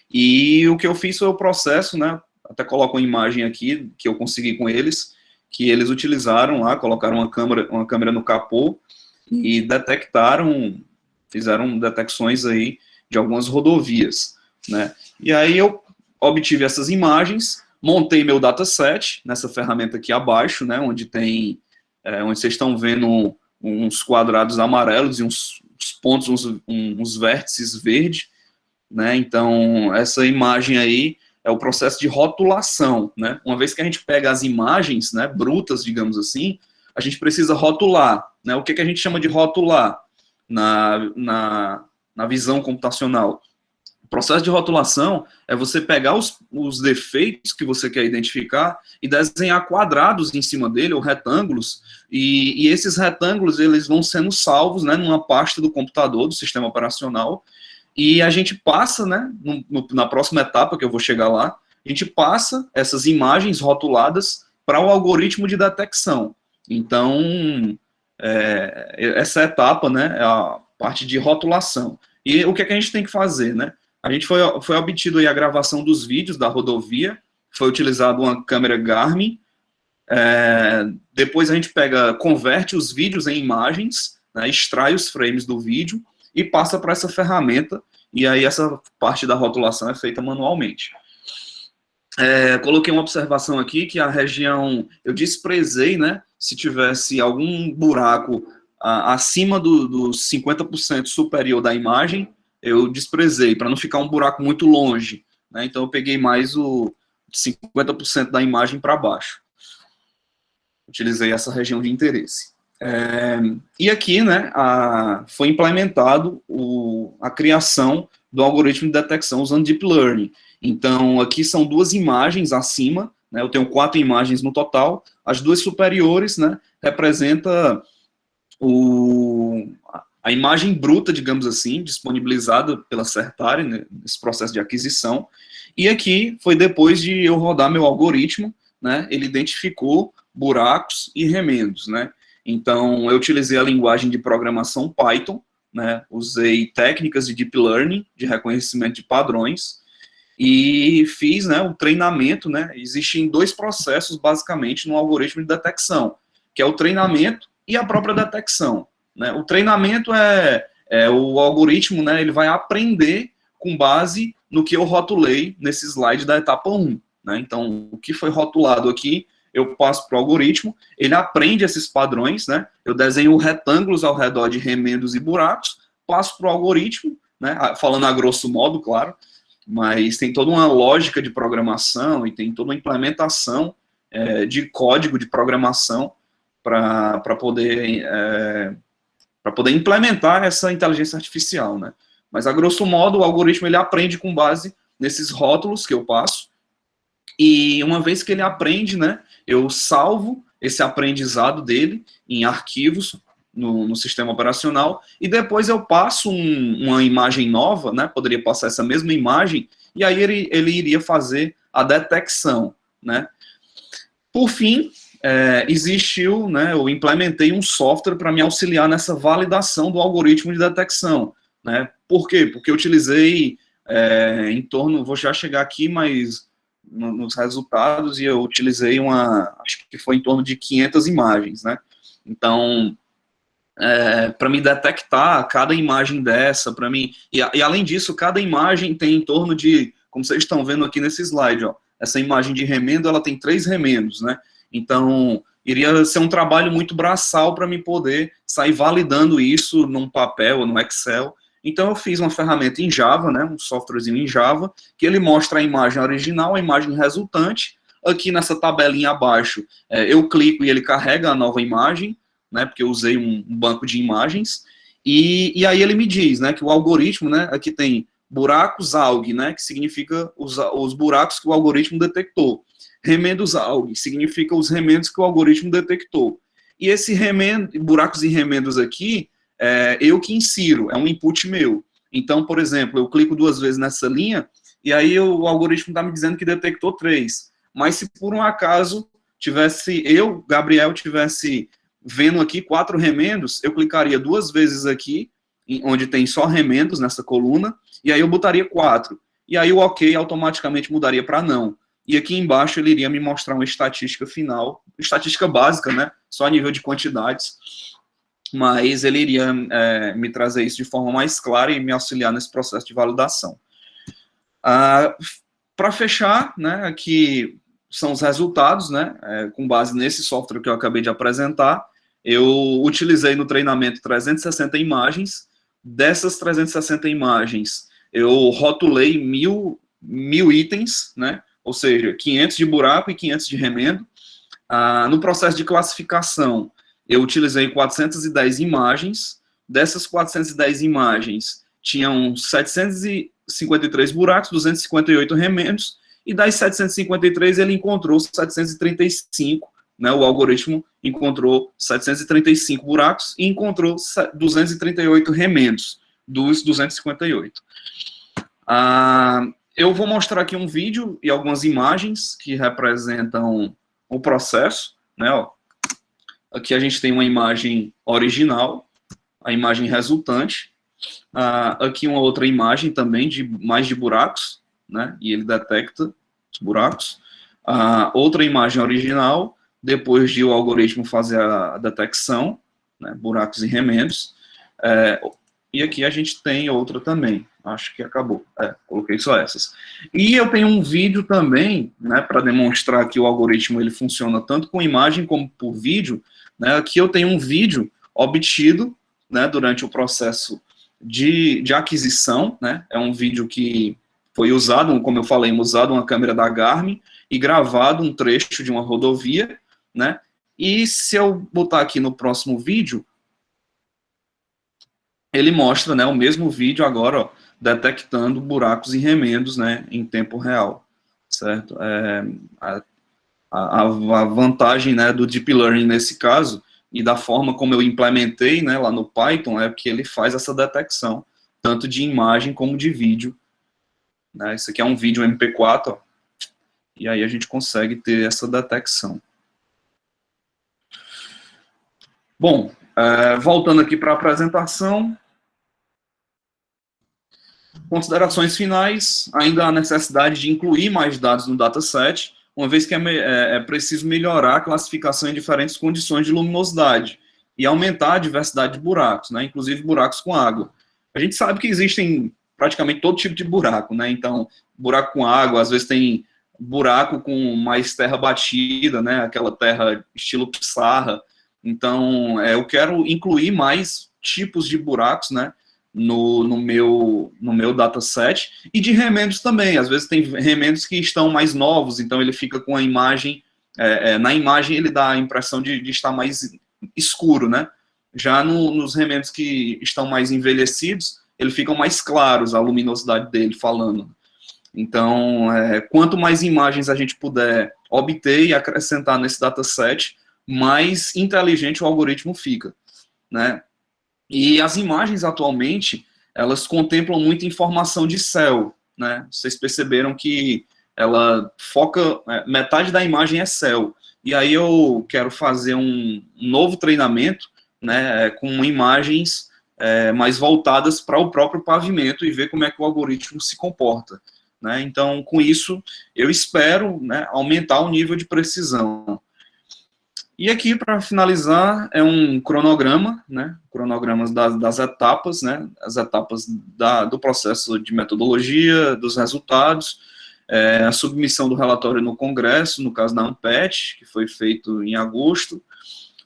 e o que eu fiz foi o processo, né, até coloco uma imagem aqui, que eu consegui com eles, que eles utilizaram lá, colocaram uma câmera no capô, e fizeram detecções aí de algumas rodovias, né, e aí eu obtive essas imagens, montei meu dataset nessa ferramenta aqui abaixo, né, onde vocês estão vendo uns quadrados amarelos e uns pontos, uns vértices verdes, né, então essa imagem aí é o processo de rotulação, né, uma vez que a gente pega as imagens, né, brutas, digamos assim, a gente precisa rotular, né, o que a gente chama de rotular na visão computacional? O processo de rotulação é você pegar os defeitos que você quer identificar e desenhar quadrados em cima dele, ou retângulos, e esses retângulos eles vão sendo salvos, né, numa pasta do computador, do sistema operacional, e a gente passa, né, na próxima etapa, que eu vou chegar lá, a gente passa essas imagens rotuladas para o algoritmo de detecção. Então, essa etapa, né, é a parte de rotulação. E o que é que a gente tem que fazer, né? A gente foi obtido aí a gravação dos vídeos da rodovia, foi utilizado uma câmera Garmin, depois a gente converte os vídeos em imagens, né, extrai os frames do vídeo e passa para essa ferramenta, e aí essa parte da rotulação é feita manualmente. Coloquei uma observação aqui, que a região, eu desprezei, né, se tivesse algum buraco acima dos 50% superior da imagem, eu desprezei, para não ficar um buraco muito longe, né, então eu peguei mais o 50% da imagem para baixo. Utilizei essa região de interesse. E aqui, né, foi implementado a criação do algoritmo de detecção usando Deep Learning. Então, aqui são 2 imagens acima, né, eu tenho 4 imagens no total, as 2 superiores, né, representa a imagem bruta, digamos assim, disponibilizada pela Certare, né, nesse processo de aquisição, e aqui foi depois de eu rodar meu algoritmo, né, ele identificou buracos e remendos, né, então eu utilizei a linguagem de programação Python, né, usei técnicas de Deep Learning, de reconhecimento de padrões, e fiz, né, o treinamento, né, existem 2 processos, basicamente, no algoritmo de detecção, que é o treinamento e a própria detecção, né. O treinamento o algoritmo, né, ele vai aprender com base no que eu rotulei nesse slide da etapa 1, né, então, o que foi rotulado aqui, eu passo para o algoritmo, ele aprende esses padrões, né, eu desenho retângulos ao redor de remendos e buracos, passo para o algoritmo, né, falando a grosso modo, claro, mas tem toda uma lógica de programação e tem toda uma implementação de código de programação para poder implementar essa inteligência artificial, né? Mas, a grosso modo, o algoritmo ele aprende com base nesses rótulos que eu passo, e uma vez que ele aprende, né, eu salvo esse aprendizado dele em arquivos no sistema operacional, e depois eu passo uma imagem nova, né, poderia passar essa mesma imagem, e aí ele iria fazer a detecção, né. Por fim, existiu, né, eu implementei um software para me auxiliar nessa validação do algoritmo de detecção, né. Por quê? Porque eu utilizei vou já chegar aqui, mas nos resultados, e eu utilizei acho que foi em torno de 500 imagens, né. Então, para me detectar cada imagem dessa, para mim, e além disso, cada imagem tem em torno de, como vocês estão vendo aqui nesse slide, ó, essa imagem de remendo, ela tem 3 remendos, né, então, iria ser um trabalho muito braçal para me poder sair validando isso num papel ou no Excel. Então, eu fiz uma ferramenta em Java, né, um softwarezinho em Java, que ele mostra a imagem original, a imagem resultante. Aqui nessa tabelinha abaixo, eu clico e ele carrega a nova imagem, né, porque eu usei um banco de imagens, e aí ele me diz, né, que o algoritmo, né, aqui tem buracos AUG, né, que significa os buracos que o algoritmo detectou. Remendos AUG significa os remendos que o algoritmo detectou. E esse buracos e remendos aqui, eu que insiro, é um input meu. Então, por exemplo, eu clico 2 vezes nessa linha, e aí o algoritmo está me dizendo que detectou 3. Mas se por um acaso Gabriel, tivesse vendo aqui 4 remendos, eu clicaria 2 vezes aqui, onde tem só remendos nessa coluna, e aí eu botaria 4. E aí o OK automaticamente mudaria para não. E aqui embaixo ele iria me mostrar uma estatística final, estatística básica, né, só a nível de quantidades, mas ele iria me trazer isso de forma mais clara e me auxiliar nesse processo de validação. Para fechar, né, aqui são os resultados, né, com base nesse software que eu acabei de apresentar. Eu utilizei no treinamento 360 imagens. Dessas 360 imagens, eu rotulei 1000 itens, né, ou seja, 500 de buraco e 500 de remendo. No processo de classificação, eu utilizei 410 imagens. Dessas 410 imagens, tinham 753 buracos, 258 remendos, e das 753 ele encontrou 735, né, o algoritmo encontrou 735 buracos e encontrou 238 remendos dos 258. Eu vou mostrar aqui um vídeo e algumas imagens que representam o processo, né, ó. Aqui a gente tem uma imagem original, a imagem resultante. Aqui uma outra imagem também, mais de buracos, né? E ele detecta os buracos. Outra imagem original, depois de o algoritmo fazer a detecção, né? Buracos e remendos. E aqui a gente tem outra também. Acho que acabou. Coloquei só essas. E eu tenho um vídeo também, né, para demonstrar que o algoritmo ele funciona tanto com imagem como por vídeo. Né, aqui eu tenho um vídeo obtido, né, durante o processo de aquisição. Né, é um vídeo que foi usado, como eu falei, usado uma câmera da Garmin e gravado um trecho de uma rodovia. Né, e se eu botar aqui no próximo vídeo, ele mostra, né, o mesmo vídeo agora, ó, detectando buracos e remendos, né, em tempo real, certo? A vantagem, né, do Deep Learning nesse caso, e da forma como eu implementei, né, lá no Python, é que ele faz essa detecção, tanto de imagem como de vídeo. Né? Isso aqui é um vídeo MP4, ó, e aí a gente consegue ter essa detecção. Bom, voltando aqui para a apresentação, considerações finais, ainda há necessidade de incluir mais dados no dataset, uma vez que é preciso melhorar a classificação em diferentes condições de luminosidade e aumentar a diversidade de buracos, né, inclusive buracos com água. A gente sabe que existem praticamente todo tipo de buraco, né, então, buraco com água, às vezes tem buraco com mais terra batida, né, aquela terra estilo pissarra. Então, eu quero incluir mais tipos de buracos, né, no meu dataset, e de remendos também. Às vezes tem remendos que estão mais novos, então ele fica com a imagem, na imagem ele dá a impressão de estar mais escuro, né? Já nos remendos que estão mais envelhecidos, eles ficam mais claros, a luminosidade dele falando. Então, quanto mais imagens a gente puder obter e acrescentar nesse dataset, mais inteligente o algoritmo fica, né? E as imagens, atualmente, elas contemplam muita informação de céu, né? Vocês perceberam que ela foca, metade da imagem é céu. E aí eu quero fazer um novo treinamento, né, com imagens mais voltadas para o próprio pavimento e ver como é que o algoritmo se comporta. Né? Então, com isso, eu espero, né, aumentar o nível de precisão. E aqui, para finalizar, é um cronograma, né, cronogramas das etapas, né, as etapas do processo de metodologia, dos resultados, a submissão do relatório no Congresso, no caso da ANPET, que foi feito em agosto,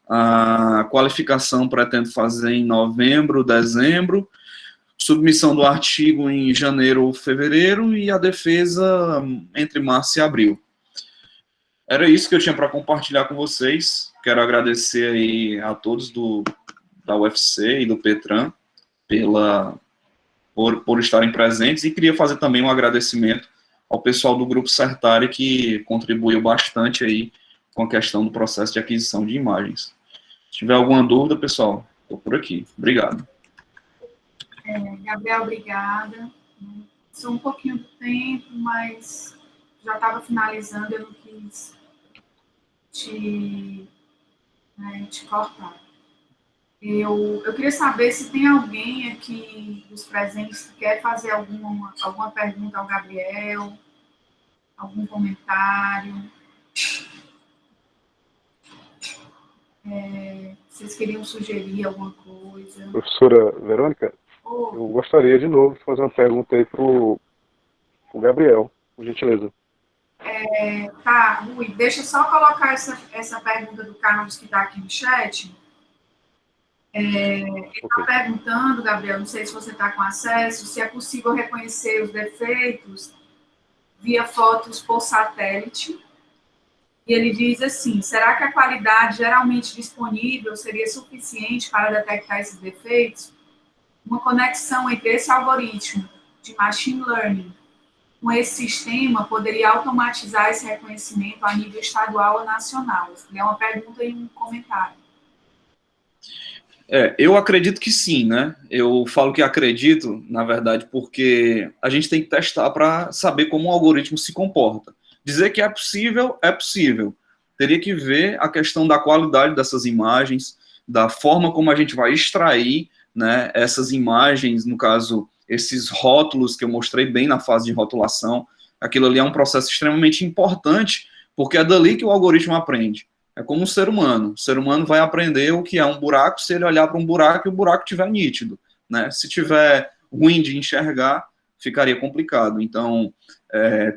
a qualificação pretendo fazer em novembro, dezembro, submissão do artigo em janeiro ou fevereiro, e a defesa entre março e abril. Era isso que eu tinha para compartilhar com vocês. Quero agradecer aí a todos da UFC e do PETRAN por estarem presentes, e queria fazer também um agradecimento ao pessoal do Grupo Certare, que contribuiu bastante aí com a questão do processo de aquisição de imagens. Se tiver alguma dúvida, pessoal, estou por aqui. Obrigado. Gabriel, obrigada. Só um pouquinho do tempo, mas já estava finalizando, eu não quis te cortar. Eu queria saber se tem alguém aqui dos presentes que quer fazer alguma pergunta ao Gabriel, algum comentário. Vocês queriam sugerir alguma coisa? Professora Verônica, eu gostaria de novo de fazer uma pergunta aí para o Gabriel, por gentileza. Tá, Rui, deixa eu só colocar essa pergunta do Carlos que está aqui no chat. Ele está perguntando, Gabriel, não sei se você está com acesso, se é possível reconhecer os defeitos via fotos por satélite. E ele diz assim, será que a qualidade geralmente disponível seria suficiente para detectar esses defeitos? Uma conexão entre esse algoritmo de machine learning com esse sistema poderia automatizar esse reconhecimento a nível estadual ou nacional? É uma pergunta e um comentário. Eu acredito que sim, né? Eu falo que acredito, na verdade, porque a gente tem que testar para saber como o algoritmo se comporta. Dizer que é possível, é possível. teria que ver a questão da qualidade dessas imagens, da forma como a gente vai extrair, né, essas imagens, no caso, esses rótulos que eu mostrei bem na fase de rotulação. Aquilo ali é um processo extremamente importante, porque é dali que o algoritmo aprende. É como um ser humano. O ser humano vai aprender o que é um buraco se ele olhar para um buraco e o buraco estiver nítido, né? Se tiver ruim de enxergar, ficaria complicado. Então,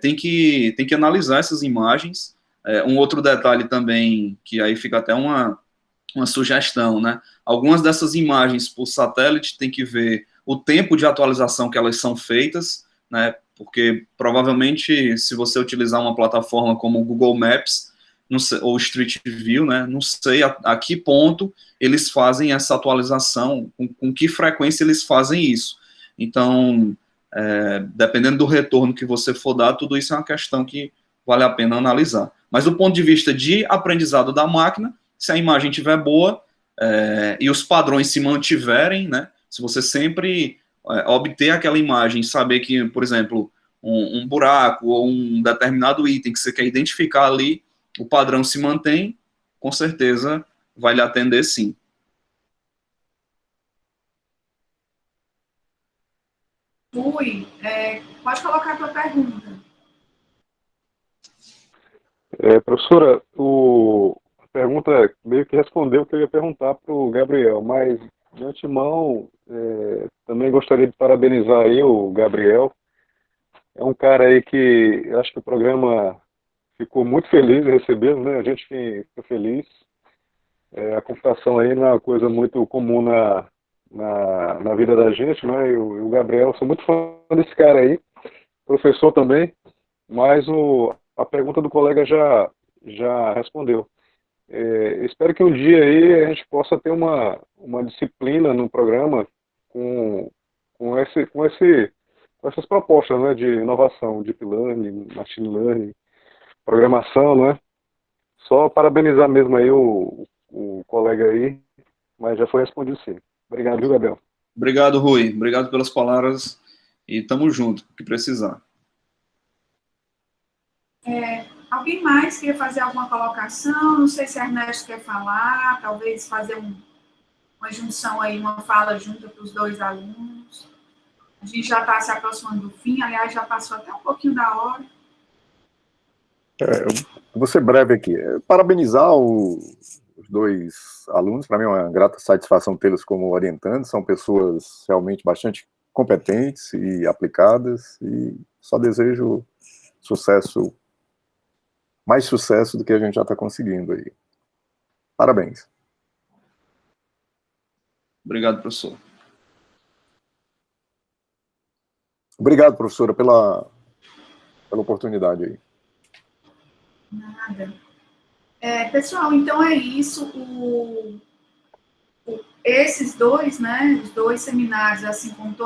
tem que analisar essas imagens. Um outro detalhe também, que aí fica até uma sugestão, né? Algumas dessas imagens por satélite tem que ver o tempo de atualização que elas são feitas, né? Porque provavelmente, se você utilizar uma plataforma como o Google Maps, não sei, ou Street View, né? Não sei a que ponto eles fazem essa atualização, com que frequência eles fazem isso. Então, dependendo do retorno que você for dar, tudo isso é uma questão que vale a pena analisar. Mas do ponto de vista de aprendizado da máquina, se a imagem estiver boa e os padrões se mantiverem, né? Se você sempre obter aquela imagem, saber que, por exemplo, um buraco ou um determinado item que você quer identificar ali, o padrão se mantém, com certeza vai lhe atender sim. Rui, pode colocar a tua pergunta. Professora, a pergunta meio que respondeu o que eu ia perguntar para o Gabriel, mas de antemão também gostaria de parabenizar aí o Gabriel. É um cara aí que eu acho que o programa ficou muito feliz em recebê-lo, né? A gente fica feliz. A computação aí não é uma coisa muito comum na vida da gente, né? E o Gabriel, sou muito fã desse cara aí, professor também, mas a pergunta do colega já respondeu. Espero que um dia aí a gente possa ter uma disciplina no programa com essas propostas, né, de inovação, deep learning, machine learning, programação, né? Só parabenizar mesmo aí o colega aí, mas já foi respondido sim. Obrigado, viu, Gabriel? Obrigado, Rui. Obrigado pelas palavras e tamo junto, o que precisar. Alguém mais quer fazer alguma colocação? Não sei se a Ernesto quer falar, talvez fazer uma junção aí, uma fala junta para os dois alunos. A gente já está se aproximando do fim, aliás, já passou até um pouquinho da hora. Vou ser breve aqui. Parabenizar os dois alunos, para mim é uma grata satisfação tê-los como orientantes, são pessoas realmente bastante competentes e aplicadas, e só desejo sucesso, mais sucesso do que a gente já está conseguindo aí. Parabéns. Obrigado, professor. Obrigado, professora, pela oportunidade aí. Nada. Pessoal, então é isso. Esses dois, né, os dois seminários, assim como todos